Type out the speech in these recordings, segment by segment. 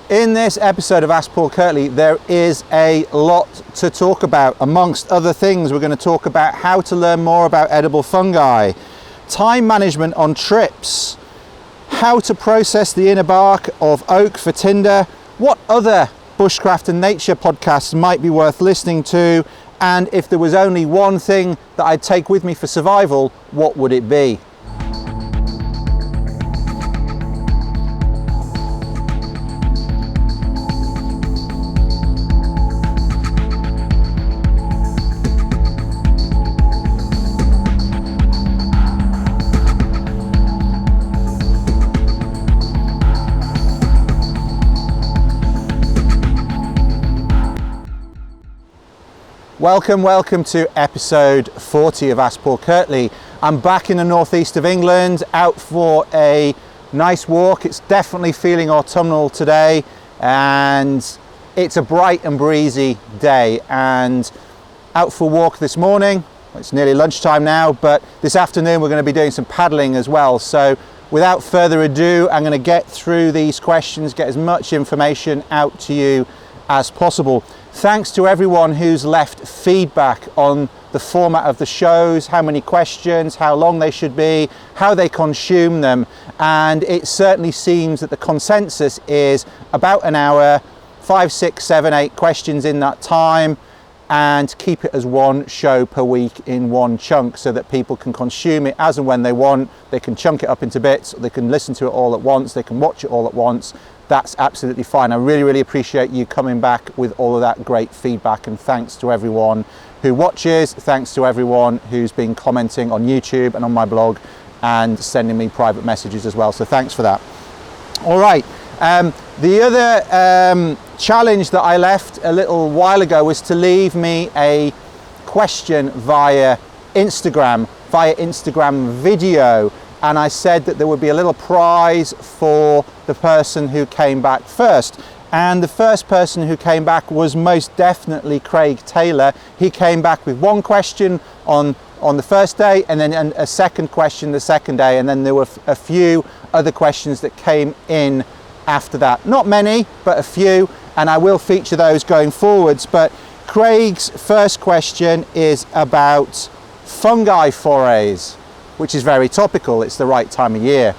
In this episode of Ask Paul Kirtley, there is a lot to talk about. Amongst other things, we're going to talk about how to learn more about edible fungi, time management on trips, how to process the inner bark of oak for tinder, what other bushcraft and nature podcasts might be worth listening to, and if there was only one thing that I'd take with me for survival, what would it be? Welcome to episode 40 of Ask Paul Kirtley. I'm back in the northeast of England, out for a nice walk. It's definitely feeling autumnal today, and it's a bright and breezy day. And out for a walk this morning. It's nearly lunchtime now, but this afternoon we're going to be doing some paddling as well. So without further ado, I'm going to get through these questions, get as much information out to you as possible. Thanks to everyone who's left feedback on the format of the shows, how many questions, how long they should be, how they consume them. And it certainly seems that the consensus is about an hour, 5, 6, 7, 8 questions in that time, and keep it as one show per week in one chunk so that people can consume it as and when they want. They can chunk it up into bits, they can listen to it all at once, they can watch it all at once. That's absolutely fine. I really appreciate you coming back with all of that great feedback, and thanks to everyone who watches, thanks to everyone who's been commenting on YouTube and on my blog and sending me private messages as well. So thanks for that. All right, the other challenge that I left a little while ago was to leave me a question via Instagram video. And I said that there would be a little prize for the person who came back first. And the first person who came back was most definitely Craig Taylor. He came back with one question on the first day, and then a second question the second day, and then there were a few other questions that came in after that. Not many, but a few, and I will feature those going forwards. But Craig's first question is about fungi forays, which is very topical. It's the right time of year.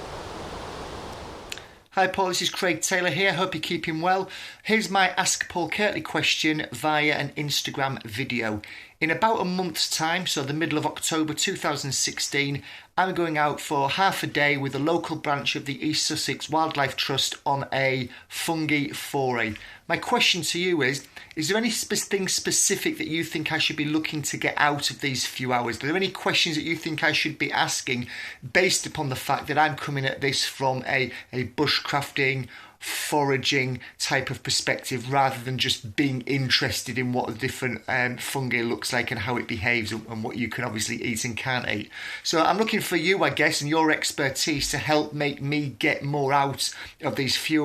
Hi Paul, this is Craig Taylor here. Hope you're keeping well. Here's my Ask Paul Kirtley question via an Instagram video. In about a month's time, so the middle of October 2016, I'm going out for half a day with a local branch of the East Sussex Wildlife Trust on a fungi foray. My question to you is there anything specific that you think I should be looking to get out of these few hours? Are there any questions that you think I should be asking based upon the fact that I'm coming at this from a bushcrafting, foraging type of perspective, rather than just being interested in what a different fungi looks like and how it behaves and what you can obviously eat and can't eat? So I'm looking for you, I guess, and your expertise to help make me get more out of these few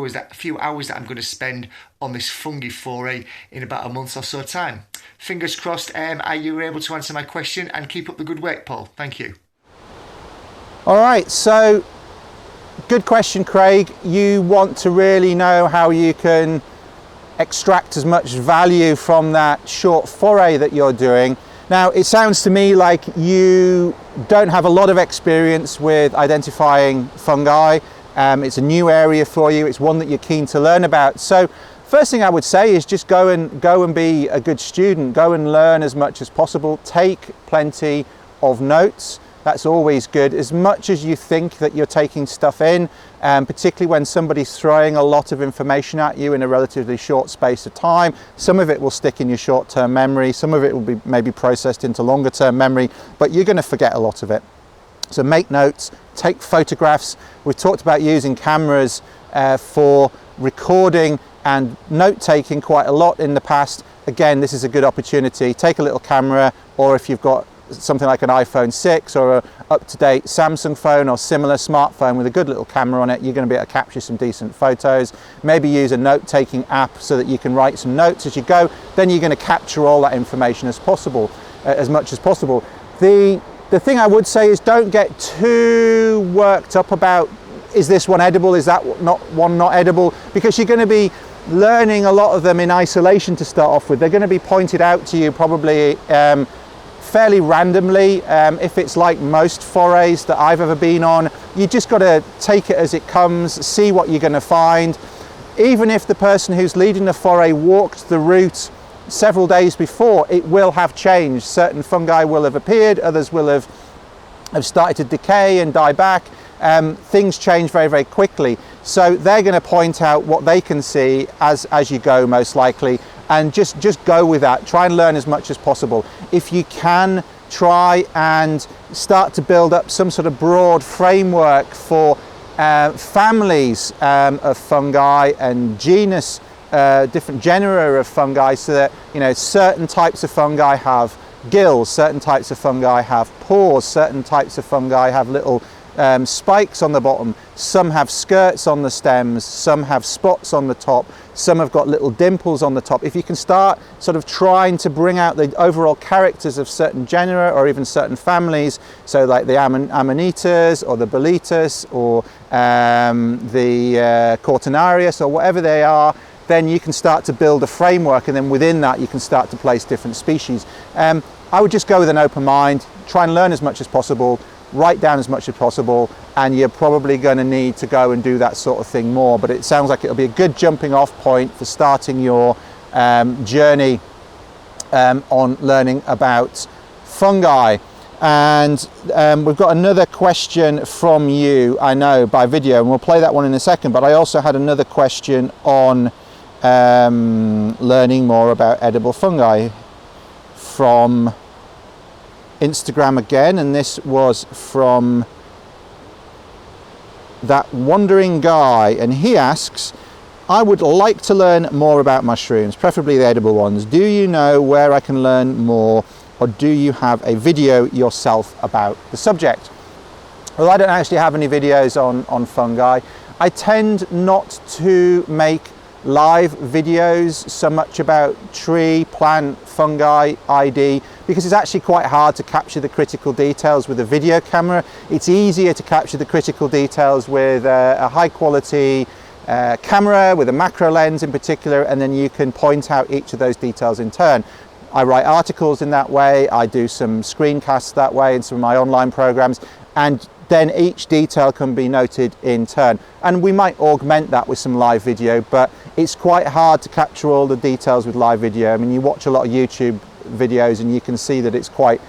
hours that I'm going to spend on this fungi foray in about a month or so time. Fingers crossed, are you able to answer my question, and keep up the good work, Paul. Thank you. All right, so good question, Craig. You want to really know how you can extract as much value from that short foray that you're doing. Now, it sounds to me like you don't have a lot of experience with identifying fungi. It's a new area for you. It's one that you're keen to learn about. So first thing I would say is just go and be a good student. Go and learn as much as possible. Take plenty of notes. That's always good. As much as you think that you're taking stuff in, particularly when somebody's throwing a lot of information at you in a relatively short space of time, some of it will stick in your short-term memory, some of it will be maybe processed into longer-term memory, but you're going to forget a lot of it. So make notes, take photographs. We've talked about using cameras for recording and note-taking quite a lot in the past. Again, this is a good opportunity. Take a little camera, or if you've got something like an iPhone 6 or a up-to-date Samsung phone or similar smartphone with a good little camera on it, you're going to be able to capture some decent photos. Maybe use a note-taking app so that you can write some notes as you go. Then you're going to capture all that information as much as possible. The thing I would say is don't get too worked up about, is this one edible, is that one not edible, because you're going to be learning a lot of them in isolation to start off with. They're going to be pointed out to you probably fairly randomly. If it's like most forays that I've ever been on, you just got to take it as it comes, see what you're going to find. Even if the person who's leading the foray walked the route several days before, it will have changed. Certain fungi will have appeared, others will have started to decay and die back. Things change very, very quickly. So they're going to point out what they can see as you go, most likely, and just go with that. Try and learn as much as possible. If you can, try and start to build up some sort of broad framework for families of fungi and genus, different genera of fungi, so that, you know, certain types of fungi have gills, certain types of fungi have pores, certain types of fungi have little spikes on the bottom, some have skirts on the stems, some have spots on the top, some have got little dimples on the top. If you can start sort of trying to bring out the overall characters of certain genera or even certain families, so like the Amanitas or the Boletus or the Cortinarius or whatever they are, then you can start to build a framework, and then within that you can start to place different species. I would just go with an open mind, try and learn as much as possible, write down as much as possible, and you're probably going to need to go and do that sort of thing more. But it sounds like it'll be a good jumping off point for starting your journey on learning about fungi. And we've got another question from you, I know, by video, and we'll play that one in a second. But I also had another question on learning more about edible fungi from Instagram again, and this was from that wandering guy, and he asks, I would like to learn more about mushrooms, preferably the edible ones. Do you know where I can learn more, or do you have a video yourself about the subject? Well, I don't actually have any videos on fungi. I tend not to make live videos so much about tree, plant, fungi, ID, because it's actually quite hard to capture the critical details with a video camera. It's easier to capture the critical details with a high quality camera with a macro lens in particular, and then you can point out each of those details in turn. I write articles in that way, I do some screencasts that way in some of my online programs, and then each detail can be noted in turn. And we might augment that with some live video, but it's quite hard to capture all the details with live video. I mean, you watch a lot of YouTube videos and you can see that it's quite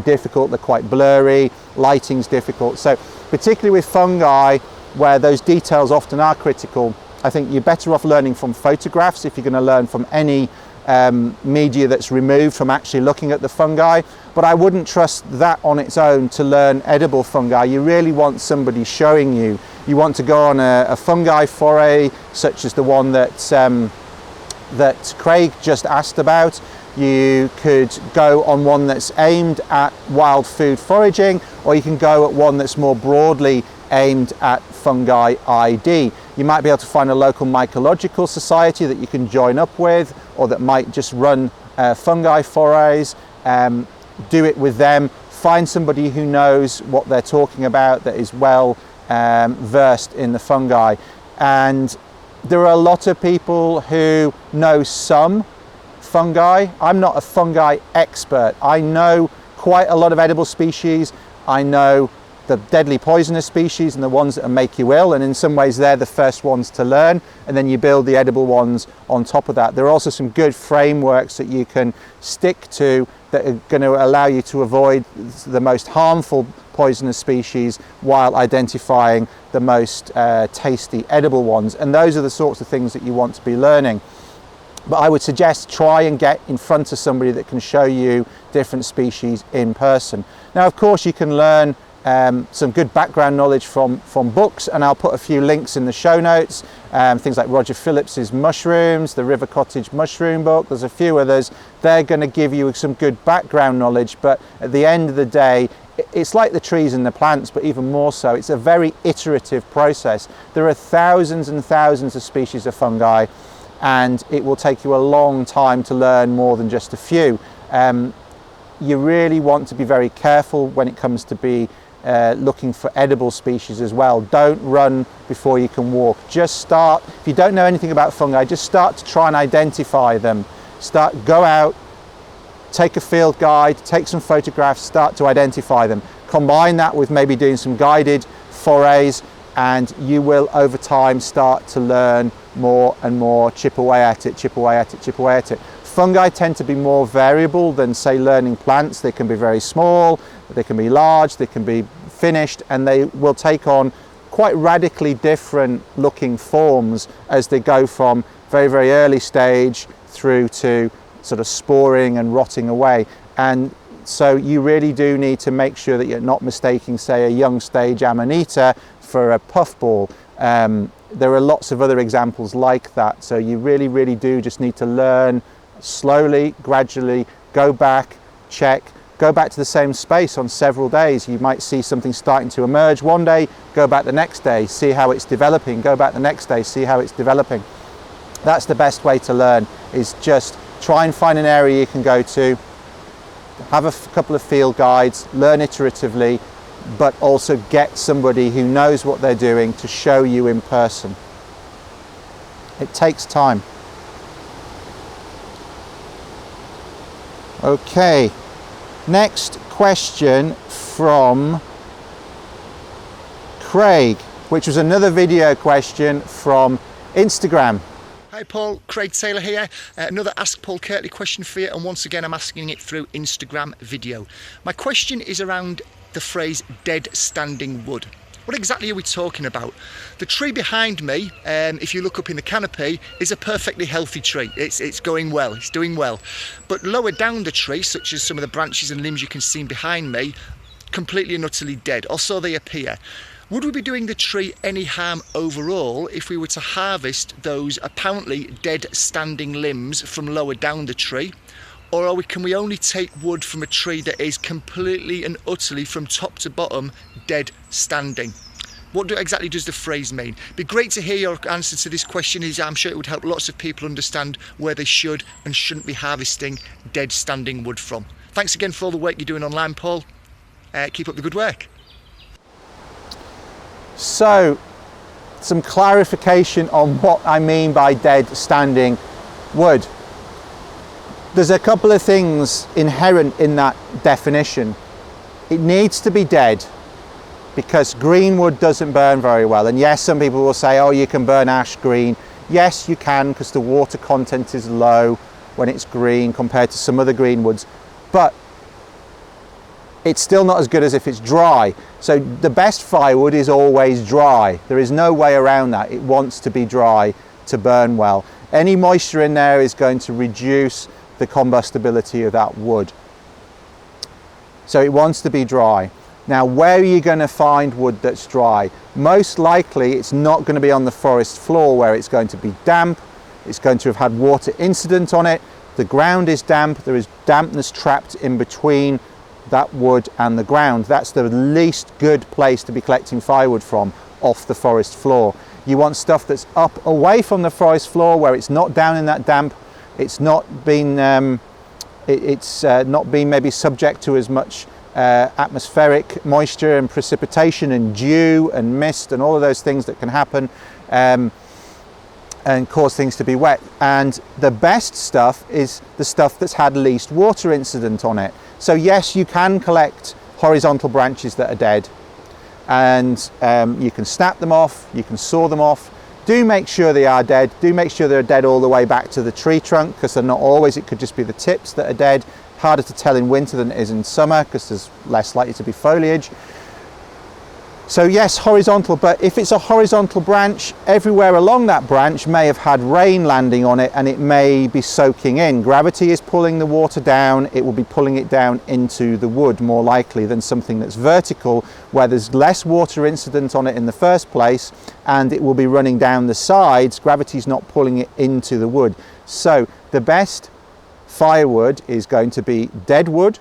difficult, they're quite blurry, lighting's difficult. So particularly with fungi, where those details often are critical, I think you're better off learning from photographs if you're going to learn from any media that's removed from actually looking at the fungi. But I wouldn't trust that on its own to learn edible fungi. You really want somebody showing you. You want to go on a fungi foray, such as the one that Craig just asked about. You could go on one that's aimed at wild food foraging, or you can go at one that's more broadly aimed at fungi ID. You might be able to find a local mycological society that you can join up with, or that might just run fungi forays. Do it with them. Find somebody who knows what they're talking about, that is well versed in the fungi. And there are a lot of people who know some fungi. I'm not a fungi expert. I know quite a lot of edible species. I know the deadly poisonous species and the ones that make you ill, and in some ways they're the first ones to learn, and then you build the edible ones on top of that. There are also some good frameworks that you can stick to that are going to allow you to avoid the most harmful poisonous species while identifying the most tasty edible ones, and those are the sorts of things that you want to be learning. But I would suggest try and get in front of somebody that can show you different species in person. Now, of course, you can learn some good background knowledge from books, and I'll put a few links in the show notes. Things like Roger Phillips's Mushrooms, the River Cottage Mushroom book, there's a few others. They're going to give you some good background knowledge, but at the end of the day, it's like the trees and the plants, but even more so. It's a very iterative process. There are thousands and thousands of species of fungi, and it will take you a long time to learn more than just a few. You really want to be very careful when it comes to be looking for edible species as well. Don't run before you can walk. Just start, if you don't know anything about fungi, just start to try and identify them. Go out, take a field guide, take some photographs, start to identify them. Combine that with maybe doing some guided forays, and you will over time start to learn more and more. Chip away at it, chip away at it, chip away at it. Fungi tend to be more variable than, say, learning plants. They can be very small, they can be large, they can be finished, and they will take on quite radically different looking forms as they go from very, very early stage through to sort of sporing and rotting away. And so you really do need to make sure that you're not mistaking, say, a young stage amanita for a puffball. There are lots of other examples like that. So you really, really do just need to learn slowly, gradually, go back, check, go back to the same space on several days. You might see something starting to emerge one day, go back the next day, see how it's developing, go back the next day, see how it's developing. That's the best way to learn, is just try and find an area you can go to, have a couple of field guides, learn iteratively, but also get somebody who knows what they're doing to show you in person. It takes time. Okay, next question from Craig, which was another video question from Instagram. Hi Paul, Craig Taylor here. Another Ask Paul Kirtley question for you, and once again I'm asking it through Instagram video. My question is around the phrase dead standing wood. What exactly are we talking about? The tree behind me, if you look up in the canopy, is a perfectly healthy tree. It's going well, it's doing well. But lower down the tree, such as some of the branches and limbs you can see behind me, completely and utterly dead, or so they appear. Would we be doing the tree any harm overall if we were to harvest those apparently dead standing limbs from lower down the tree? Or can we only take wood from a tree that is completely and utterly from top to bottom dead standing? What exactly does the phrase mean? It'd be great to hear your answer to this question. I'm sure it would help lots of people understand where they should and shouldn't be harvesting dead standing wood from. Thanks again for all the work you're doing online, Paul. Keep up the good work. So, some clarification on what I mean by dead standing wood. There's a couple of things inherent in that definition. It needs to be dead because green wood doesn't burn very well. And yes, some people will say, oh, you can burn ash green. Yes, you can, because the water content is low when it's green compared to some other green woods. But it's still not as good as if it's dry. So the best firewood is always dry. There is no way around that. It wants to be dry to burn well. Any moisture in there is going to reduce the combustibility of that wood. So it wants to be dry. Now, where are you going to find wood that's dry? Most likely it's not going to be on the forest floor, where it's going to be damp. It's going to have had water incident on it. The ground is damp. There is dampness trapped in between that wood and the ground. That's the least good place to be collecting firewood from, off the forest floor. You want stuff that's up away from the forest floor, where it's not down in that damp. It's not been not been maybe subject to as much atmospheric moisture and precipitation and dew and mist and all of those things that can happen and cause things to be wet. And the best stuff is the stuff that's had least water incident on it. So yes, you can collect horizontal branches that are dead, and you can snap them off, you can saw them off. Do make sure they are dead. Do make sure they're dead all the way back to the tree trunk, because they're not always. It could just be the tips that are dead. Harder to tell in winter than it is in summer, because there's less likely to be foliage. So yes, horizontal, but if it's a horizontal branch, everywhere along that branch may have had rain landing on it, and it may be soaking in. Gravity is pulling the water down. It will be pulling it down into the wood more likely than something that's vertical, where there's less water incident on it in the first place, and it will be running down the sides. Gravity's not pulling it into the wood. So the best firewood is going to be dead wood.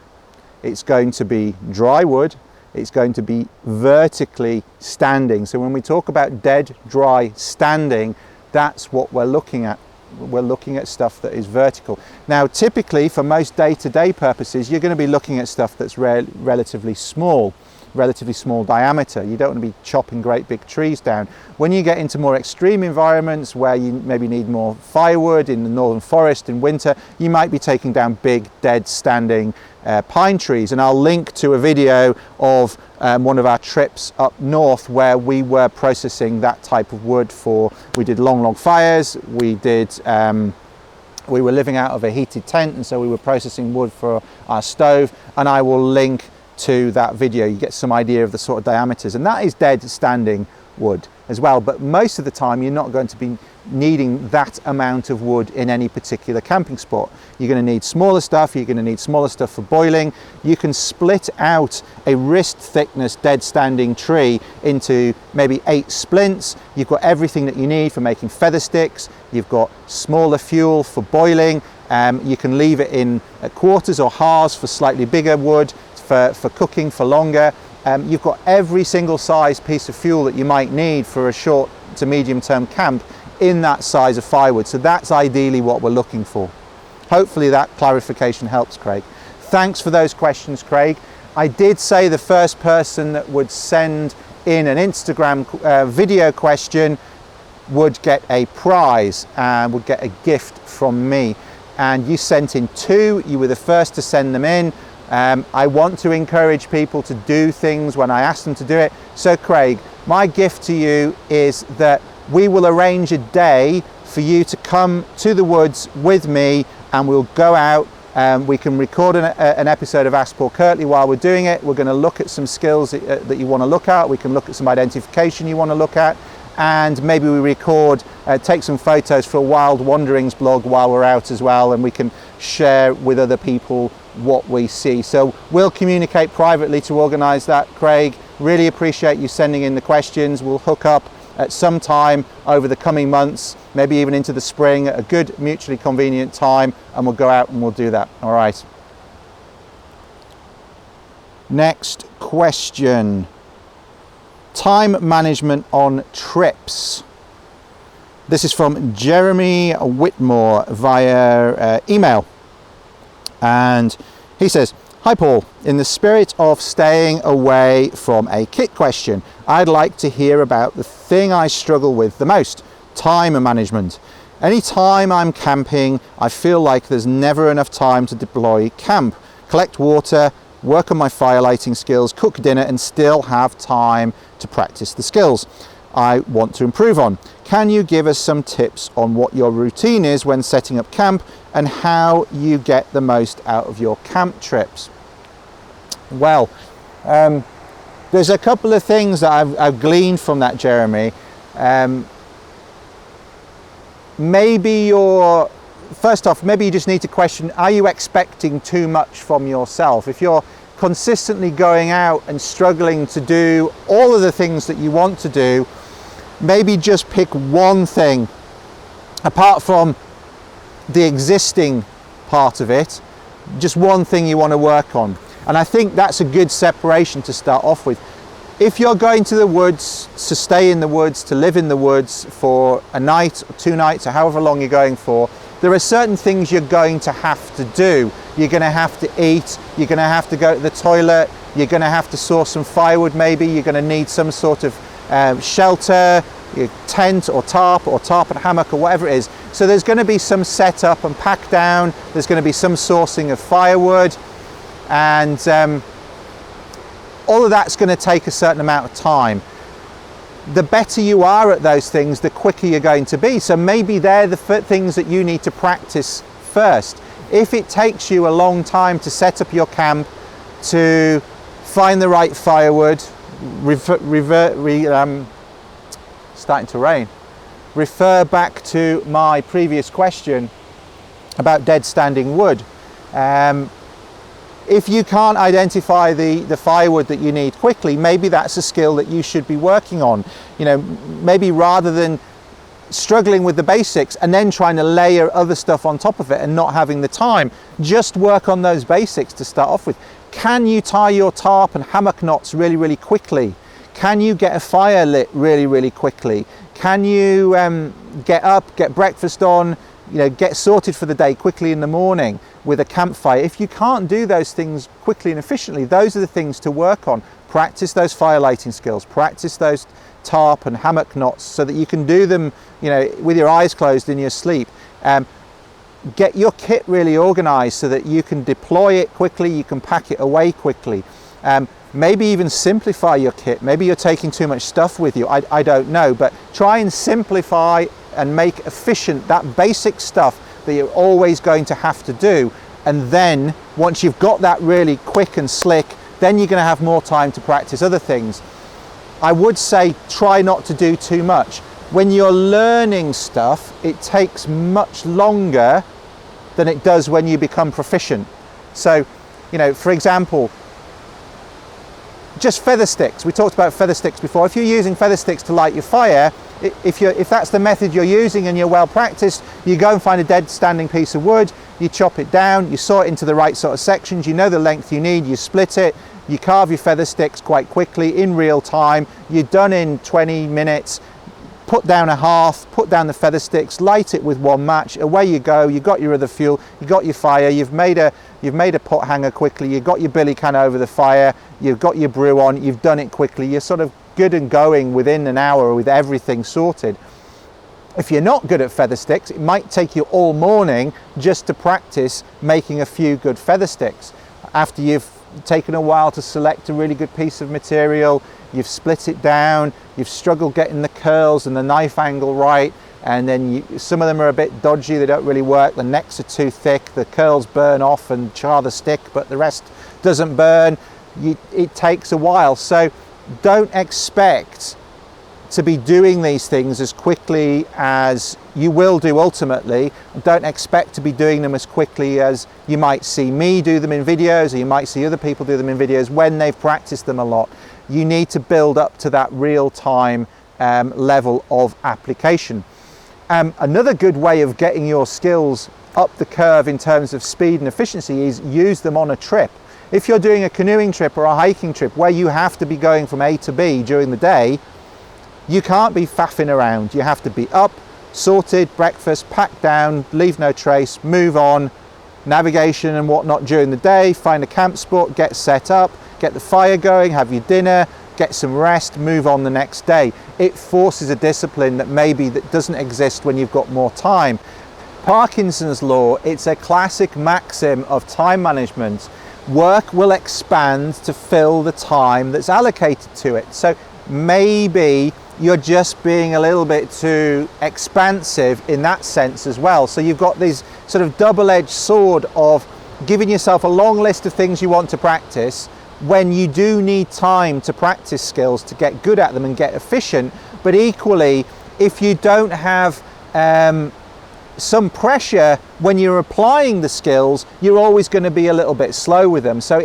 It's going to be dry wood. It's going to be vertically standing. So when we talk about dead, dry, standing, that's what we're looking at. We're looking at stuff that is vertical. Now, typically, for most day-to-day purposes, you're going to be looking at stuff that's relatively small. relatively small diameter. You don't want to be chopping great big trees down. When you get into more extreme environments where you maybe need more firewood in the northern forest in winter, you might be taking down big dead standing pine trees. And I'll link to a video of one of our trips up north where we were processing that type of wood we did long log fires, we were living out of a heated tent, and so we were processing wood for our stove, and I will link to that video. You get some idea of the sort of diameters, and that is dead standing wood as well. But most of the time you're not going to be needing that amount of wood in any particular camping spot. You're going to need smaller stuff. You're going to need smaller stuff for boiling. You can split out a wrist thickness dead standing tree into maybe 8 splints. You've got everything that you need for making feather sticks. You've got smaller fuel for boiling. You can leave it in quarters or halves for slightly bigger wood, for cooking for longer. You've got every single size piece of fuel that you might need for a short to medium term camp in that size of firewood. So that's ideally what we're looking for. Hopefully that clarification helps, Craig. Thanks for those questions, Craig. I did say the first person that would send in an Instagram video question would get a prize and would get a gift from me. And you sent in 2. You were the first to send them in. I want to encourage people to do things when I ask them to do it. So Craig, my gift to you is that we will arrange a day for you to come to the woods with me, and we'll go out. We can record an episode of Ask Paul Kirtley while we're doing it. We're going to look at some skills that you want to look at. We can look at some identification you want to look at, and maybe we record, take some photos for a Wild Wanderings blog while we're out as well, and we can share with other people what we see. So we'll communicate privately to organise that, Craig. Really appreciate you sending in the questions. We'll hook up at some time over the coming months, maybe even into the spring, at a good mutually convenient time, and we'll go out and we'll do that. All right. Next question. Time management on trips. This is from Jeremy Whitmore via email. And he says, "Hi Paul, in the spirit of staying away from a kit question, I'd like to hear about the thing I struggle with the most, time management. Any time I'm camping, I feel like there's never enough time to deploy camp, collect water, work on my fire lighting skills, cook dinner, and still have time to practice the skills I want to improve on. Can you give us some tips on what your routine is when setting up camp and how you get the most out of your camp trips?" Well, there's a couple of things that I've gleaned from that, Jeremy. First off, maybe you just need to question, are you expecting too much from yourself? If you're consistently going out and struggling to do all of the things that you want to do, maybe just pick one thing apart from the existing part of it, just one thing you want to work on. And I think that's a good separation to start off with. If you're going to the woods, to stay in the woods, to live in the woods for a night or 2 nights or however long you're going for, there are certain things you're going to have to do. You're going to have to eat, you're going to have to go to the toilet, you're going to have to source some firewood maybe, you're going to need some sort of shelter, your tent or tarp and hammock or whatever it is. So there's going to be some setup and pack down, there's going to be some sourcing of firewood, and all of that's going to take a certain amount of time. The better you are at those things, the quicker you're going to be. So maybe they're the things that you need to practice first. If it takes you a long time to set up your camp, to find the right firewood, starting to rain. Refer back to my previous question about dead standing wood. If you can't identify the firewood that you need quickly, maybe that's a skill that you should be working on. You know, maybe rather than struggling with the basics and then trying to layer other stuff on top of it and not having the time, just work on those basics to start off with. Can you tie your tarp and hammock knots really, really quickly? Can you get a fire lit really, really quickly? Can you get up, get breakfast on, you know, get sorted for the day quickly in the morning? with a campfire. If you can't do those things quickly and efficiently, those are the things to work on. Practice those fire lighting skills, practice those tarp and hammock knots so that you can do them, you know, with your eyes closed in your sleep. Get your kit really organized so that you can deploy it quickly, you can pack it away quickly. Maybe even simplify your kit. Maybe you're taking too much stuff with you, I don't know, but try and simplify and make efficient that basic stuff that you're always going to have to do. And then once you've got that really quick and slick, then you're going to have more time to practice other things. I would say try not to do too much. When you're learning stuff, it takes much longer than it does when you become proficient. So, you know, for example, just feather sticks. We talked about feather sticks before. If you're using feather sticks to light your fire, if that's the method you're using and you're well practiced, you go and find a dead standing piece of wood, you chop it down, you saw it into the right sort of sections, you know the length you need, you split it, you carve your feather sticks quite quickly in real time, you're done in 20 minutes, put down a hearth, put down the feather sticks, light it with one match, away you go, you got your other fuel, you got your fire, you've made a pot hanger quickly, you've got your billy can over the fire, you've got your brew on, you've done it quickly, you're sort of good and going within an hour with everything sorted. If you're not good at feather sticks, it might take you all morning just to practice making a few good feather sticks. After you've taken a while to select a really good piece of material, you've split it down, you've struggled getting the curls and the knife angle right, and then some of them are a bit dodgy, they don't really work, the necks are too thick, the curls burn off and char the stick, but the rest doesn't burn. It takes a while, so don't expect to be doing these things as quickly as you will do ultimately. Don't expect to be doing them as quickly as you might see me do them in videos, or you might see other people do them in videos when they've practiced them a lot. You need to build up to that real-time level of application. Another good way of getting your skills up the curve in terms of speed and efficiency is use them on a trip. If you're doing a canoeing trip or a hiking trip where you have to be going from A to B during the day, you can't be faffing around. You have to be up, sorted, breakfast, packed down, leave no trace, move on, navigation and whatnot during the day, find a camp spot, get set up, get the fire going, have your dinner, get some rest, move on the next day. It forces a discipline that doesn't exist when you've got more time. Parkinson's law, it's a classic maxim of time management. Work will expand to fill the time that's allocated to it. So maybe you're just being a little bit too expansive in that sense as well. So you've got this sort of double-edged sword of giving yourself a long list of things you want to practice when you do need time to practice skills to get good at them and get efficient. But equally, if you don't have some pressure when you're applying the skills, you're always going to be a little bit slow with them. So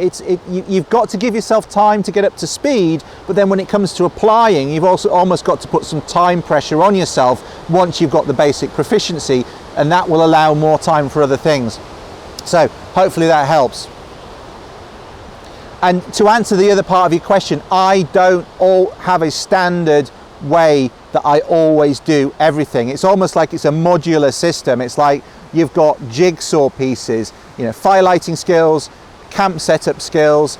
you've got to give yourself time to get up to speed, but then when it comes to applying, you've also almost got to put some time pressure on yourself once you've got the basic proficiency, and that will allow more time for other things. So hopefully that helps. And to answer the other part of your question, I don't have a standard way that I always do everything. It's almost like it's a modular system. It's like you've got jigsaw pieces, you know, fire lighting skills, camp setup skills,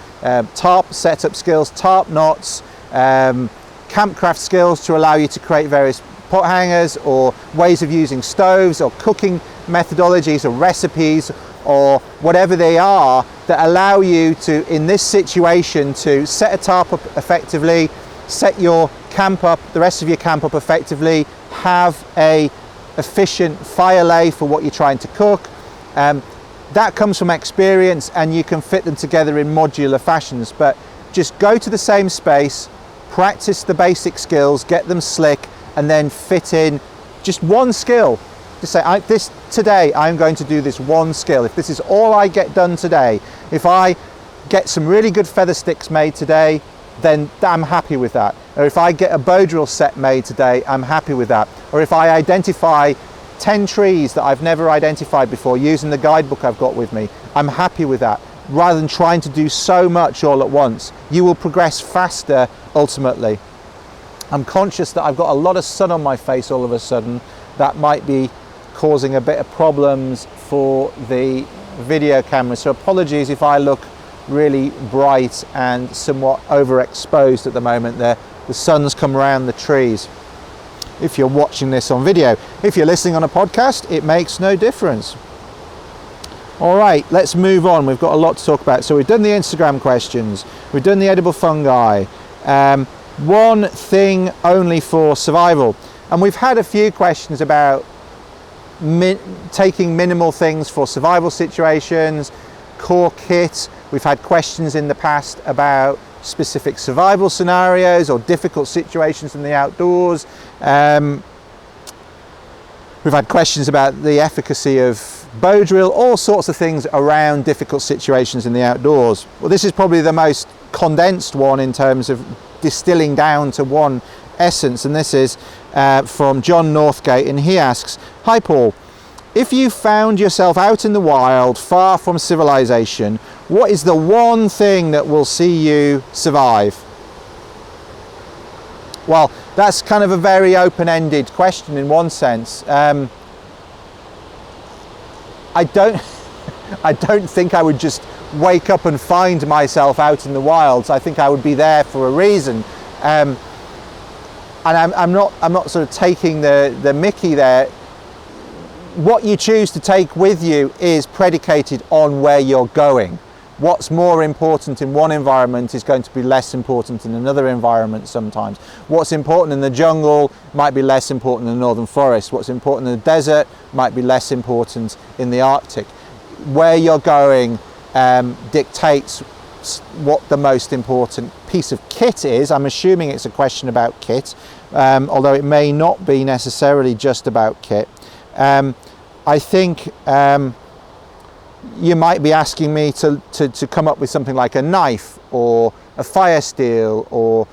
tarp setup skills, tarp knots, campcraft skills to allow you to create various pot hangers or ways of using stoves or cooking methodologies or recipes or whatever they are that allow you to, in this situation, to set a tarp up effectively, set your camp up, the rest of your camp up effectively, have a efficient fire lay for what you're trying to cook. That comes from experience, and you can fit them together in modular fashions. But just go to the same space, practice the basic skills, get them slick, and then fit in just one skill. Just say, today I'm going to do this one skill. If this is all I get done today, if I get some really good feather sticks made today, then I'm happy with that. Or if I get a bow drill set made today, I'm happy with that. Or if I identify 10 trees that I've never identified before using the guidebook I've got with me, I'm happy with that. Rather than trying to do so much all at once, you will progress faster ultimately. I'm conscious that I've got a lot of sun on my face all of a sudden. That might be causing a bit of problems for the video camera, so apologies if I look really bright and somewhat overexposed at the moment. The sun's come around the trees if you're watching this on video. If you're listening on a podcast, it makes no difference. All right, let's move on. We've got a lot to talk about. So we've done the Instagram questions, we've done the edible fungi, one thing only for survival, and we've had a few questions about taking minimal things for survival situations, core kit. We've had questions in the past about specific survival scenarios or difficult situations in the outdoors. We've had questions about the efficacy of bow drill, all sorts of things around difficult situations in the outdoors. Well, this is probably the most condensed one in terms of distilling down to one essence, and this is from John Northgate, and he asks, "Hi Paul, if you found yourself out in the wild, far from civilization, what is the one thing that will see you survive?" Well, that's kind of a very open-ended question in one sense. I don't think I would just wake up and find myself out in the wilds. I think I would be there for a reason. And I'm not sort of taking the mickey there. What you choose to take with you is predicated on where you're going. What's more important in one environment is going to be less important in another environment sometimes. What's important in the jungle might be less important in the northern forest. What's important in the desert might be less important in the Arctic. Where you're going dictates what the most important piece of kit is. I'm assuming it's a question about kit, although it may not be necessarily just about kit. I think you might be asking me to come up with something like a knife or a fire steel or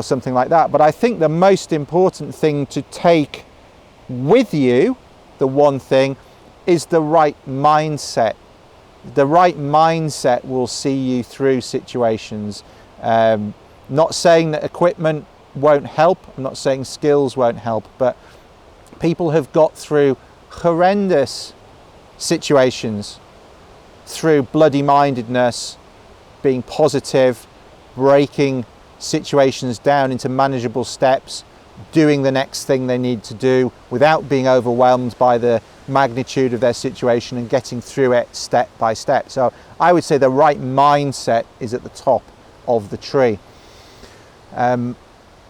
something like that. But I think the most important thing to take with you, the one thing, is the right mindset. The right mindset will see you through situations. Not saying that equipment won't help, I'm not saying skills won't help, but people have got through horrendous situations through bloody-mindedness, being positive, breaking situations down into manageable steps, doing the next thing they need to do without being overwhelmed by the magnitude of their situation and getting through it step by step. So I would say the right mindset is at the top of the tree.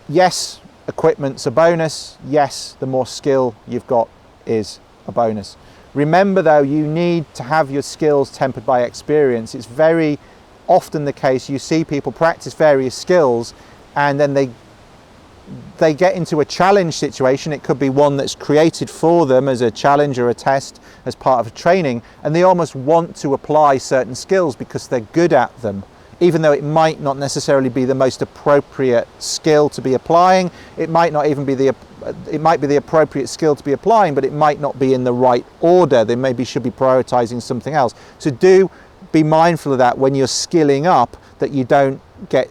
Yes, equipment's a bonus. Yes, the more skill you've got is a bonus. Remember though, you need to have your skills tempered by experience. It's very often the case you see people practice various skills and then they get into a challenge situation. It could be one that's created for them as a challenge or a test as part of a training, and they almost want to apply certain skills because they're good at them, even though it might not necessarily be the most appropriate skill to be applying. It might not even be it might be the appropriate skill to be applying, but it might not be in the right order. They maybe should be prioritizing something else. So do be mindful of that when you're skilling up, that you don't get,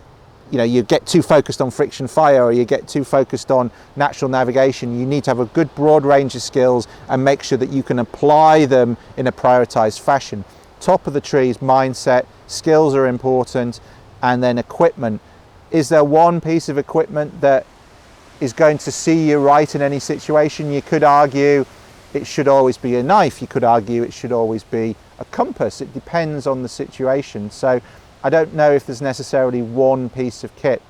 you get too focused on friction fire or you get too focused on natural navigation. You need to have a good broad range of skills and make sure that you can apply them in a prioritized fashion. Top of the trees, mindset, skills are important, and then equipment. Is there one piece of equipment that is going to see you right in any situation? You could argue it should always be a knife. You could argue it should always be a compass. It depends on the situation. So I don't know if there's necessarily one piece of kit.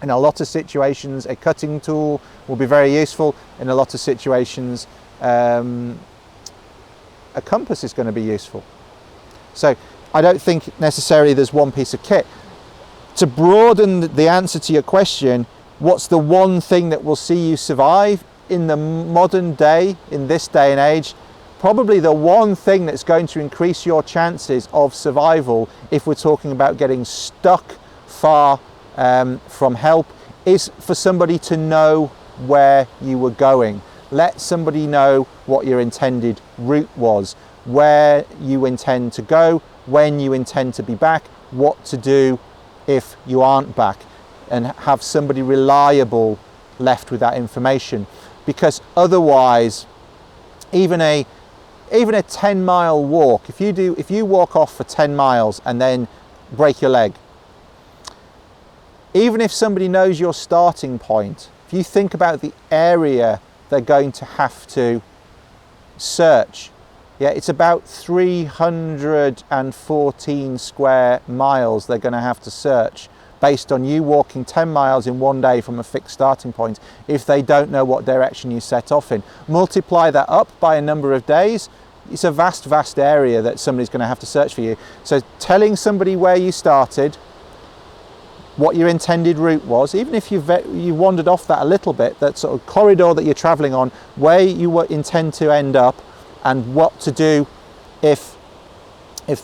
In a lot of situations, a cutting tool will be very useful. In a lot of situations, a compass is going to be useful. So I don't think necessarily there's one piece of kit. To broaden the answer to your question, what's the one thing that will see you survive in the modern day, in this day and age? Probably the one thing that's going to increase your chances of survival, if we're talking about getting stuck far from help, is for somebody to know where you were going. Let somebody know what your intended route was, where you intend to go, when you intend to be back, what to do if you aren't back, and have somebody reliable left with that information. Because otherwise, even a even a 10-mile walk, if you walk off for 10 miles and then break your leg, even if somebody knows your starting point, if you think about the area they're going to have to search, yeah, it's about 314 square miles they're going to have to search based on you walking 10 miles in one day from a fixed starting point if they don't know what direction you set off in. Multiply that up by a number of days, it's a vast area that somebody's going to have to search for you. So telling somebody where you started, what your intended route was, even if you wandered off that a little bit, that sort of corridor that you're traveling on, where you intend to end up, and what to do if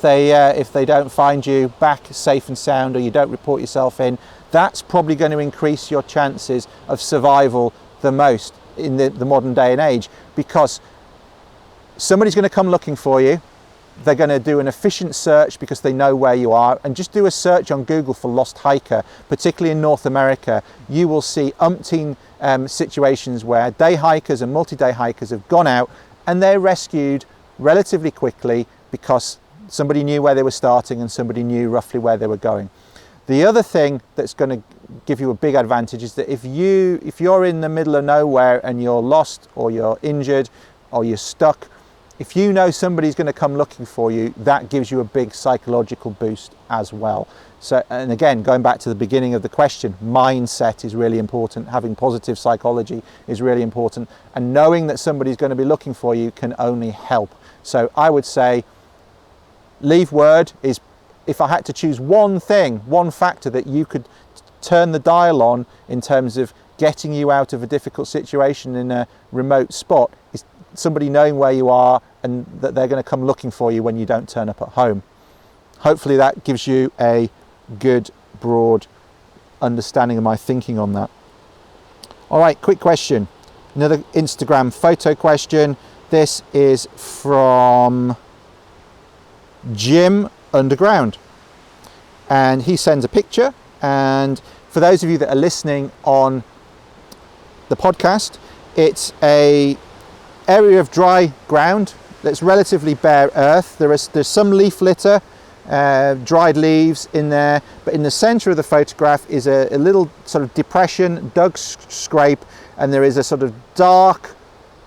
they don't find you back safe and sound, or you don't report yourself in. That's probably going to increase your chances of survival the most in the modern day and age, because somebody's going to come looking for you. They're going to do an efficient search because they know where you are, and just do a search on Google for lost hiker, particularly in North America. You will see umpteen situations where day hikers and multi-day hikers have gone out and they're rescued relatively quickly because somebody knew where they were starting and somebody knew roughly where they were going. The other thing that's going to give you a big advantage is that if you're in the middle of nowhere and you're lost or you're injured or you're stuck, if you know somebody's going to come looking for you, that gives you a big psychological boost as well. So, and again, going back to the beginning of the question, mindset is really important. Having positive psychology is really important. And knowing that somebody's going to be looking for you can only help. So I would say leave word is, if I had to choose one thing, one factor that you could turn the dial on in terms of getting you out of a difficult situation in a remote spot, is somebody knowing where you are and that they're going to come looking for you when you don't turn up at home. Hopefully that gives you a good broad understanding of my thinking on that. All right, quick question, another Instagram photo question. This is from Jim Underground, and he sends a picture. And for those of you that are listening on the podcast, it's a area of dry ground that's relatively bare earth. There's some leaf litter, dried leaves in there, but in the center of the photograph is a little sort of depression, dug scrape, and there is a sort of dark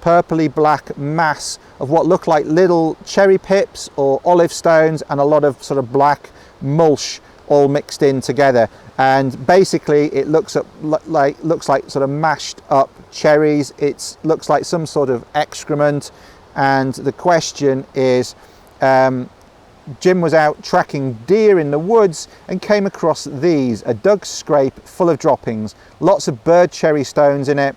purpley black mass of what look like little cherry pips or olive stones, and a lot of sort of black mulch all mixed in together. And basically it looks like sort of mashed up cherries. It looks like some sort of excrement. And the question is, Jim was out tracking deer in the woods and came across these, a dug scrape full of droppings, lots of bird cherry stones in it.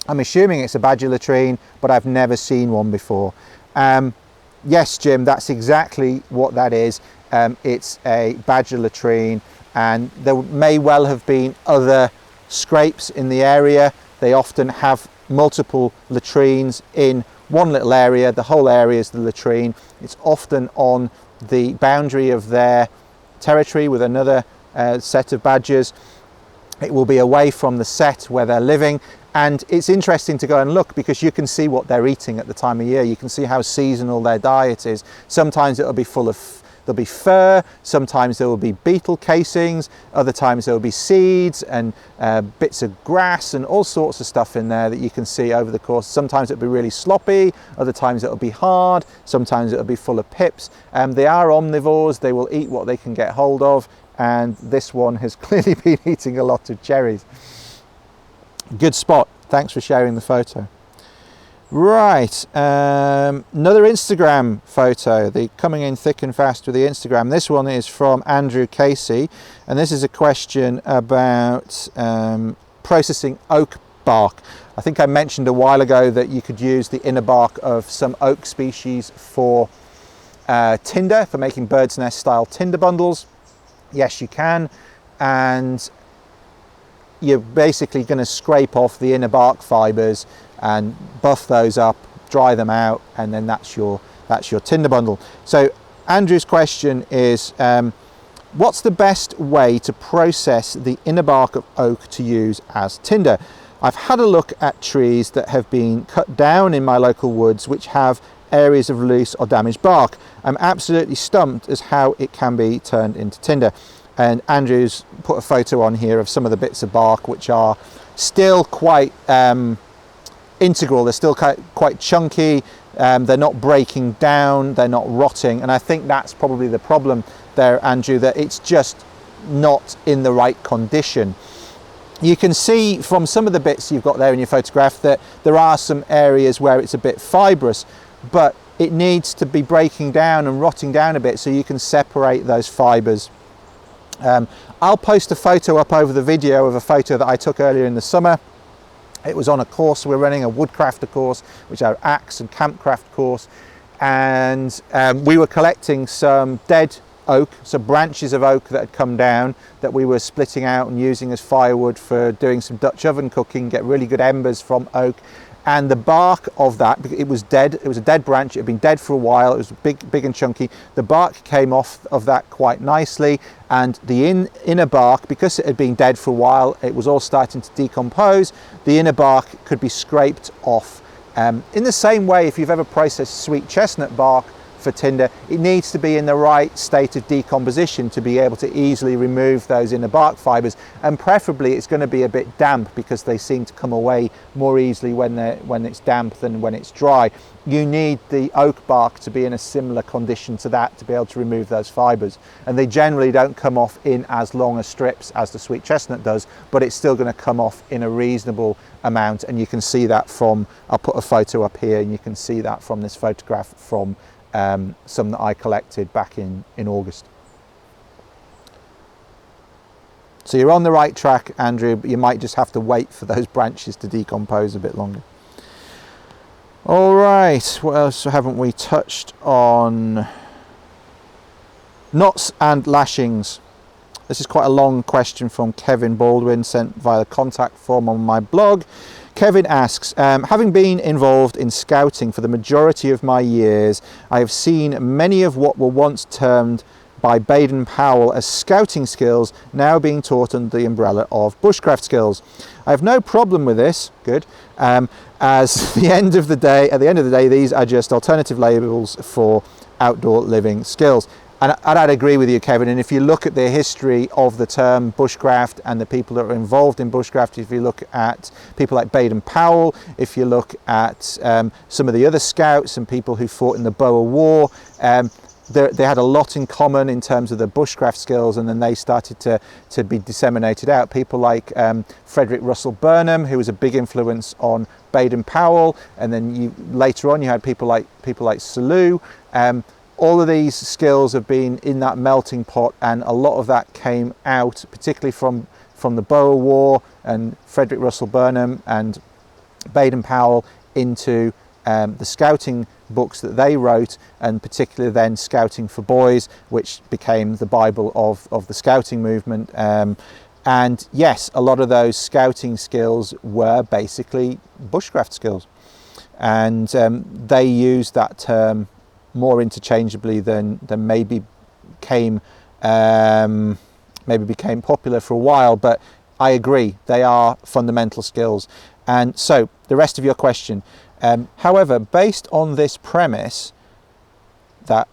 I'm assuming it's a badger latrine, but I've never seen one before. Yes, Jim, that's exactly what that is. It's a badger latrine, and there may well have been other scrapes in the area. They often have multiple latrines in one little area. The whole area is the latrine. It's often on the boundary of their territory with another set of badgers. It will be away from the set where they're living, and it's interesting to go and look because you can see what they're eating at the time of year. You can see how seasonal their diet is. Sometimes it'll be there'll be fur, sometimes there will be beetle casings, other times there will be seeds and bits of grass and all sorts of stuff in there that you can see over the course. Sometimes it'll be really sloppy, other times it'll be hard, sometimes it'll be full of pips. They are omnivores, they will eat what they can get hold of, and this one has clearly been eating a lot of cherries. Good spot, thanks for sharing the photo. Right, another Instagram photo. They're coming in thick and fast with the Instagram. This one is from Andrew Casey, and this is a question about processing oak bark. I think I mentioned a while ago that you could use the inner bark of some oak species for tinder, for making bird's nest style tinder bundles. Yes, you can, and you're basically going to scrape off the inner bark fibers and buff those up, dry them out, and then that's your tinder bundle. So Andrew's question is, what's the best way to process the inner bark of oak to use as tinder? I've had a look at trees that have been cut down in my local woods which have areas of loose or damaged bark. I'm absolutely stumped as how it can be turned into tinder. And Andrew's put a photo on here of some of the bits of bark which are still quite integral. They're still quite chunky. They're not breaking down, they're not rotting, and I think that's probably the problem there, Andrew, that it's just not in the right condition. You can see from some of the bits you've got there in your photograph that there are some areas where it's a bit fibrous, but it needs to be breaking down and rotting down a bit so you can separate those fibres. I'll post a photo up over the video of a photo that I took earlier in the summer. It was on a course we're running, a woodcrafter course, which is our axe and campcraft course, and we were collecting some dead oak, some branches of oak that had come down that we were splitting out and using as firewood for doing some Dutch oven cooking, get really good embers from oak. And the bark of that, it was dead, it was a dead branch, it had been dead for a while, it was big and chunky. The bark came off of that quite nicely, and the inner bark, because it had been dead for a while, it was all starting to decompose. The inner bark could be scraped off. In the same way, if you've ever processed sweet chestnut bark for tinder, it needs to be in the right state of decomposition to be able to easily remove those inner bark fibres, and preferably it's going to be a bit damp because they seem to come away more easily when it's damp than when it's dry. You need the oak bark to be in a similar condition to that to be able to remove those fibres, and they generally don't come off in as long a strips as the sweet chestnut does, but it's still going to come off in a reasonable amount, and you can see that from, I'll put a photo up here, and you can see that from this photograph from some that I collected back in August. So you're on the right track, Andrew, but you might just have to wait for those branches to decompose a bit longer. All right, what else haven't we touched on? Knots and lashings. This is quite a long question from Kevin Baldwin, sent via the contact form on my blog. Kevin asks, having been involved in scouting for the majority of my years, I have seen many of what were once termed by Baden-Powell as scouting skills now being taught under the umbrella of bushcraft skills. I have no problem with this, good, as at the end of the day, these are just alternative labels for outdoor living skills. And I'd agree with you, Kevin, and if you look at the history of the term bushcraft and the people that are involved in bushcraft, if you look at people like Baden-Powell, if you look at some of the other scouts and people who fought in the Boer War, they had a lot in common in terms of the bushcraft skills, and then they started to be disseminated out. People like Frederick Russell Burnham, who was a big influence on Baden-Powell, and then later on you had people like Selous. All of these skills have been in that melting pot, and a lot of that came out, particularly from the Boer War and Frederick Russell Burnham and Baden-Powell, into the scouting books that they wrote, and particularly then Scouting for Boys, which became the Bible of the scouting movement. And yes, a lot of those scouting skills were basically bushcraft skills, and they used that term more interchangeably than maybe became popular for a while. But I agree, they are fundamental skills. And so the rest of your question, however, based on this premise that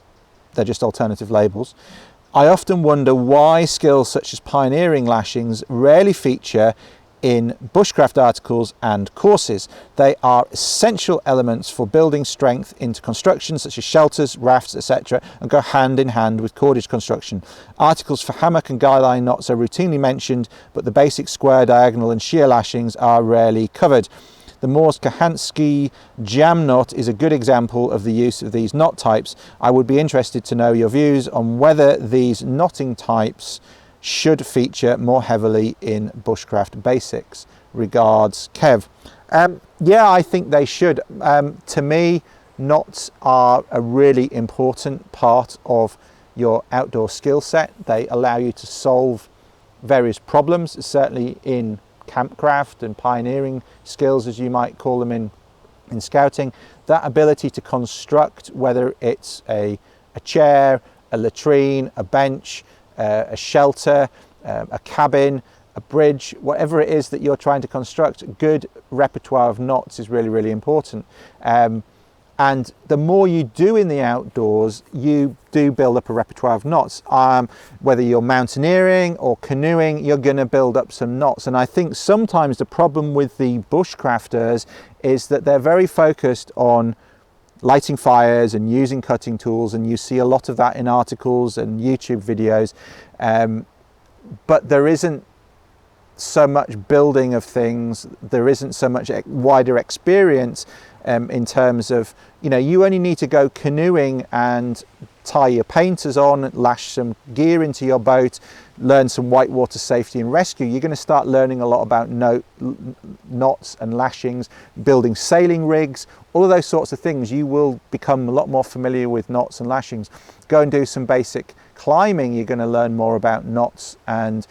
they're just alternative labels, I often wonder why skills such as pioneering lashings rarely feature in bushcraft articles and courses. They are essential elements for building strength into construction such as shelters, rafts, etc., and go hand in hand with cordage construction. Articles for hammock and guy line knots are routinely mentioned, but the basic square, diagonal and shear lashings are rarely covered. The Morse Kahansky jam knot is a good example of the use of these knot types. I would be interested to know your views on whether these knotting types should feature more heavily in bushcraft basics. Regards, Kev. Yeah, I think they should. To me, knots are a really important part of your outdoor skill set. They allow you to solve various problems, certainly in campcraft and pioneering skills, as you might call them in scouting. That ability to construct, whether it's a chair, a latrine, a bench, a shelter, a cabin, a bridge, whatever it is that you're trying to construct, good repertoire of knots is really, really important. And the more you do in the outdoors, you do build up a repertoire of knots. Whether you're mountaineering or canoeing, you're going to build up some knots. And I think sometimes the problem with the bushcrafters is that they're very focused on lighting fires and using cutting tools, and you see a lot of that in articles and YouTube videos, but there isn't so much building of things, there isn't so much wider experience in terms of, you only need to go canoeing and tie your painters on, lash some gear into your boat, learn some whitewater safety and rescue. You're going to start learning a lot about knots and lashings, building sailing rigs, all of those sorts of things. You will become a lot more familiar with knots and lashings. Go and do some basic climbing. You're going to learn more about knots and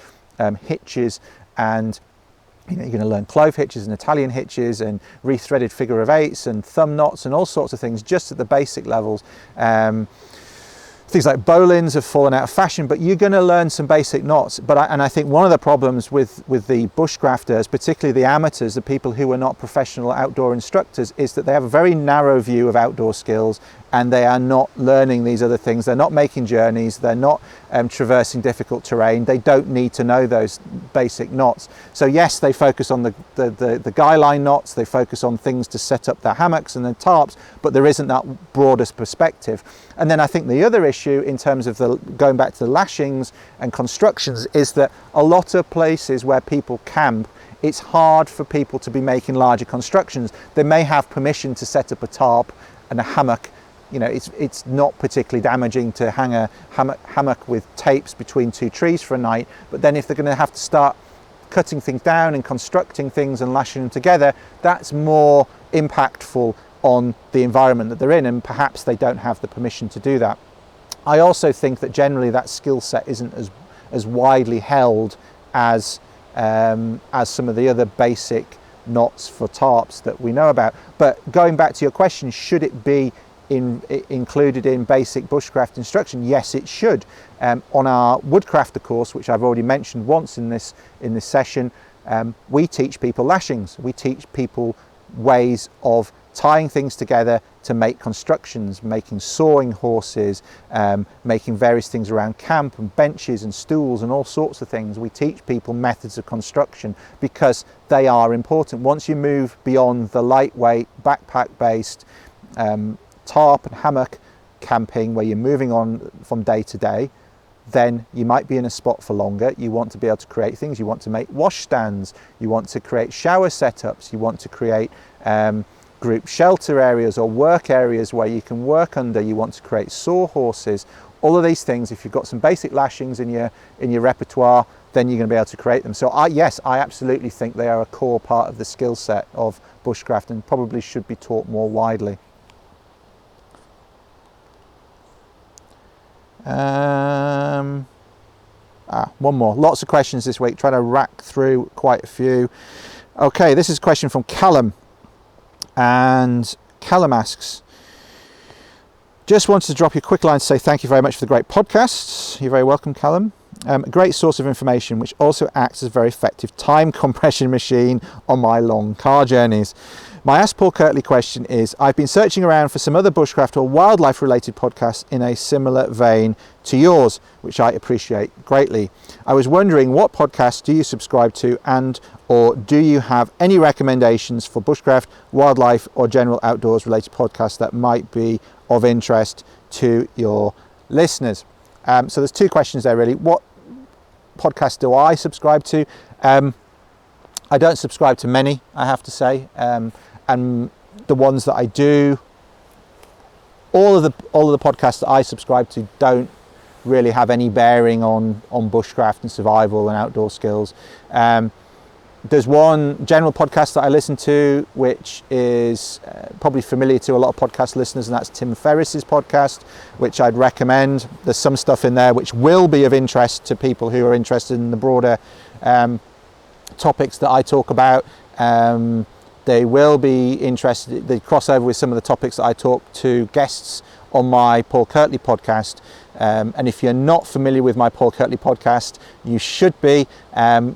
hitches, and you're going to learn clove hitches and Italian hitches and rethreaded figure of eights and thumb knots and all sorts of things just at the basic levels. Things like bowlines have fallen out of fashion, but you're going to learn some basic knots. And I think one of the problems with the bushcrafters, particularly the amateurs, the people who are not professional outdoor instructors, is that they have a very narrow view of outdoor skills, and they are not learning these other things. They're not making journeys, they're not traversing difficult terrain. They don't need to know those basic knots. So yes, they focus on the guy line knots, they focus on things to set up their hammocks and their tarps, but there isn't that broadest perspective. And then I think the other issue in terms of going back to the lashings and constructions is that a lot of places where people camp, it's hard for people to be making larger constructions. They may have permission to set up a tarp and a hammock. It's not particularly damaging to hang a hammock with tapes between two trees for a night, but then if they're going to have to start cutting things down and constructing things and lashing them together, that's more impactful on the environment that they're in, and perhaps they don't have the permission to do that. I also think that generally that skill set isn't as widely held as some of the other basic knots for tarps that we know about. But going back to your question, should it be included in basic bushcraft instruction? Yes, it should. On our woodcrafter course, which I've already mentioned once in this session, we teach people lashings. We teach people ways of tying things together to make constructions, making sawing horses, making various things around camp and benches and stools and all sorts of things. We teach people methods of construction because they are important. Once you move beyond the lightweight, backpack-based tarp and hammock camping, where you're moving on from day to day, then you might be in a spot for longer. You want to be able to create things. You want to make wash stands. You want to create shower setups. You want to create group shelter areas or work areas where you can work under. You want to create saw horses. All of these things, if you've got some basic lashings in your repertoire, then you're going to be able to create them. So yes, I absolutely think they are a core part of the skill set of bushcraft and probably should be taught more widely. One more. Lots of questions this week, trying to rack through quite a few. Okay, this is a question from Callum, and Callum asks, just wanted to drop you a quick line to say thank you very much for the great podcasts. You're very welcome, Callum. A great source of information which also acts as a very effective time compression machine on my long car journeys. My Ask Paul Kirtley question is, I've been searching around for some other bushcraft or wildlife related podcasts in a similar vein to yours, which I appreciate greatly. I was wondering, what podcasts do you subscribe to, and or do you have any recommendations for bushcraft, wildlife or general outdoors related podcasts that might be of interest to your listeners? So there's two questions there really. What podcast do I subscribe to? I don't subscribe to many, I have to say. And the ones that I do, all of the podcasts that I subscribe to don't really have any bearing on bushcraft and survival and outdoor skills. There's one general podcast that I listen to, which is probably familiar to a lot of podcast listeners, and that's Tim Ferriss's podcast, which I'd recommend. There's some stuff in there which will be of interest to people who are interested in the broader topics that I talk about. They will be interested, they cross over with some of the topics that I talk to guests on my Paul Kirtley podcast. And if you're not familiar with my Paul Kirtley podcast, you should be.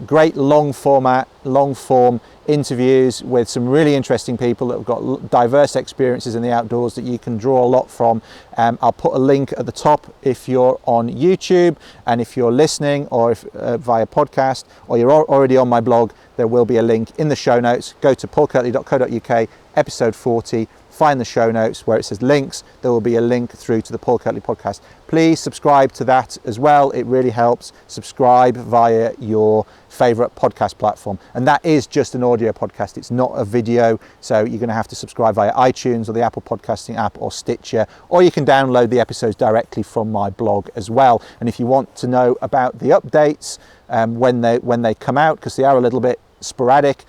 Great long form interviews with some really interesting people that have got diverse experiences in the outdoors that you can draw a lot from. I'll put a link at the top if you're on YouTube, and if you're listening or via podcast, or you're already on my blog, there will be a link in the show notes. Go to paulkirtley.co.uk, episode 40. Find the show notes where it says links. There will be a link through to the Paul Kirtley podcast. Please subscribe to that as well. It really helps. Subscribe via your favorite podcast platform. And that is just an audio podcast. It's not a video. So you're going to have to subscribe via iTunes or the Apple podcasting app or Stitcher, or you can download the episodes directly from my blog as well. And if you want to know about the updates when they come out, because they are a little bit sporadic.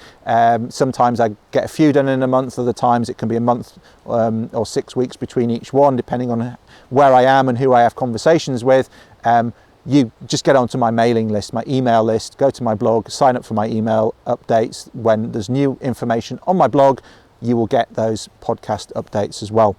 Sometimes I get a few done in a month, other times it can be a month or 6 weeks between each one, depending on where I am and who I have conversations with. You just get onto my mailing list, my email list, go to my blog, sign up for my email updates. When there's new information on my blog, you will get those podcast updates as well.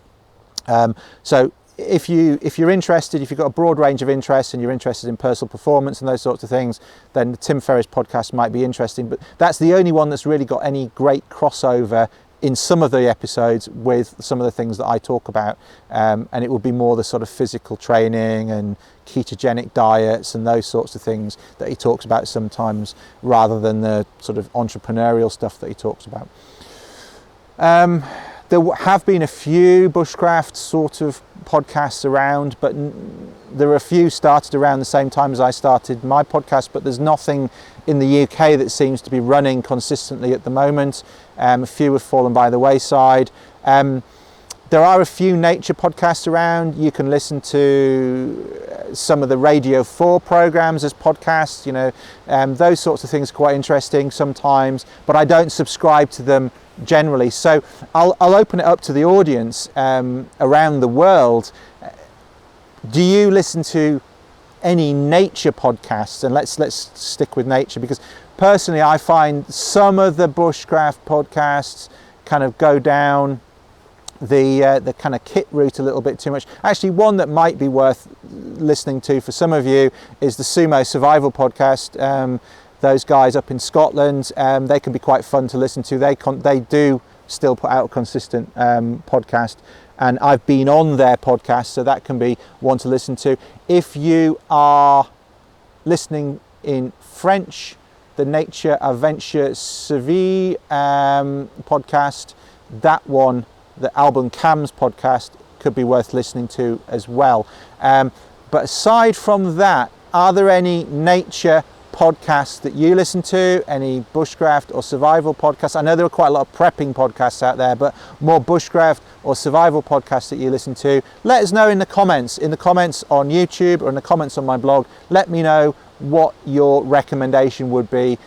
So if you're interested, if you've got a broad range of interests and you're interested in personal performance and those sorts of things, then the Tim Ferriss podcast might be interesting. But that's the only one that's really got any great crossover in some of the episodes with some of the things that I talk about. And it will be more the sort of physical training and ketogenic diets and those sorts of things that he talks about sometimes, rather than the sort of entrepreneurial stuff that he talks about. There have been a few bushcraft sort of podcasts around, but there are a few started around the same time as I started my podcast, but there's nothing in the UK that seems to be running consistently at the moment. A few have fallen by the wayside. There are a few nature podcasts around. You can listen to some of the Radio 4 programs as podcasts, those sorts of things are quite interesting sometimes, but I don't subscribe to them generally. So I'll open it up to the audience around the world. Do you listen to any nature podcasts? And let's stick with nature, because personally I find some of the bushcraft podcasts kind of go down the kind of kit route a little bit too much. Actually, one that might be worth listening to for some of you is the Sumo Survival podcast. Those guys up in Scotland, they can be quite fun to listen to. They do still put out a consistent podcast, and I've been on their podcast, so that can be one to listen to. If you are listening in French, the Nature Aventure Seville podcast, that one, the Album Cams podcast, could be worth listening to as well. But aside from that, are there any nature podcasts that you listen to? Any bushcraft or survival podcasts? I know there are quite a lot of prepping podcasts out there, but more bushcraft or survival podcasts that you listen to? Let us know in the comments on YouTube or in the comments on my blog. Let me know what your recommendation would be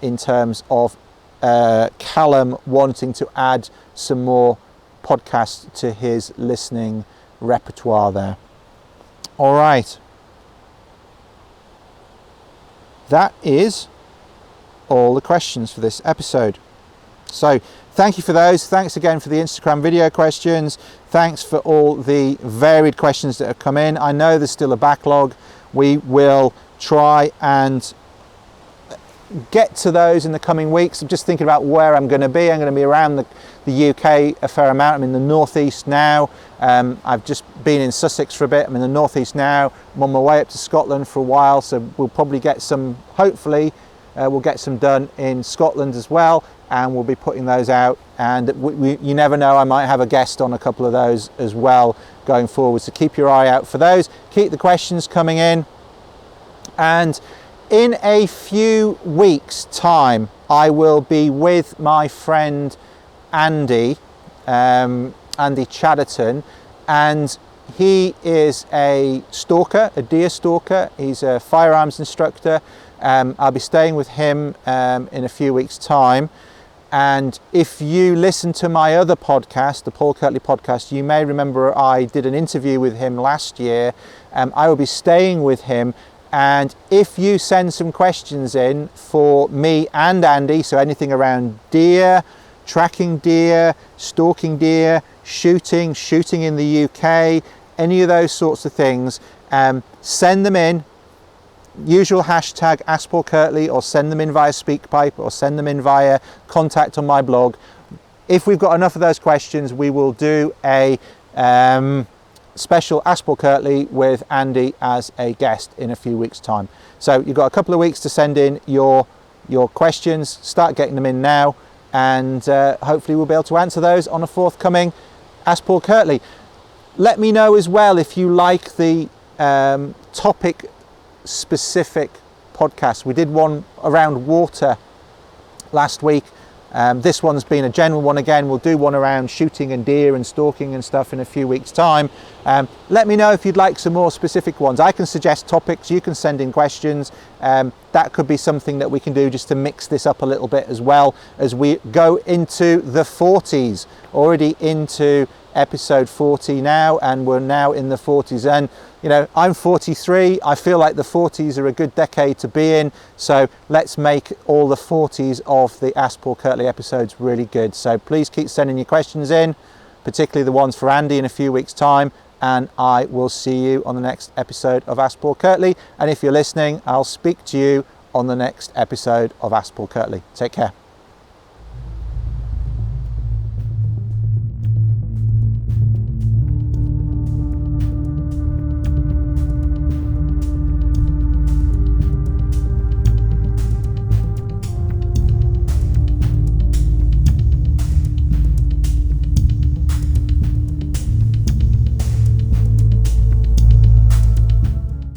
in terms of Callum wanting to add some more podcasts to his listening repertoire there. All right. That is all the questions for this episode. So thank you for those. Thanks again for the Instagram video questions. Thanks for all the varied questions that have come in. I know there's still a backlog. We will try and get to those in the coming weeks. I'm just thinking about where I'm going to be. I'm going to be around the UK a fair amount. I'm in the northeast now. I've just been in Sussex for a bit. I'm in the northeast now. I'm on my way up to Scotland for a while, so we'll probably get some, hopefully we'll get some done in Scotland as well, and we'll be putting those out. And you never know, I might have a guest on a couple of those as well going forward, so keep your eye out for those. Keep the questions coming in, and in a few weeks' time, I will be with my friend Andy Chatterton, and he is a stalker, a deer stalker. He's a firearms instructor. I'll be staying with him in a few weeks' time. And if you listen to my other podcast, the Paul Kirtley podcast, you may remember I did an interview with him last year. I will be staying with him. And if you send some questions in for me and Andy, so anything around deer, tracking deer, stalking deer, shooting in the UK, any of those sorts of things, send them in. Usual hashtag AskPaulKirtley, or send them in via SpeakPipe, or send them in via contact on my blog. If we've got enough of those questions, we will do a special Ask Paul Kirtley with Andy as a guest in a few weeks' time. So you've got a couple of weeks to send in your questions. Start getting them in now, and hopefully we'll be able to answer those on a forthcoming Ask Paul Kirtley. Let me know as well if you like the topic specific podcast. We did one around water last week. This one's been a general one again. We'll do one around shooting and deer and stalking and stuff in a few weeks' time. Let me know if you'd like some more specific ones. I can suggest topics, you can send in questions. That could be something that we can do just to mix this up a little bit as well as we go into the 40s, already into episode 40 now, and we're now in the 40s. And you know, I'm 43. I feel like the 40s are a good decade to be in, so let's make all the 40s of the Ask Paul Kirtley episodes really good. So please keep sending your questions in, particularly the ones for Andy in a few weeks' time, and I will see you on the next episode of Ask Paul Kirtley. And if you're listening, I'll speak to you on the next episode of Ask Paul Kirtley. Take care.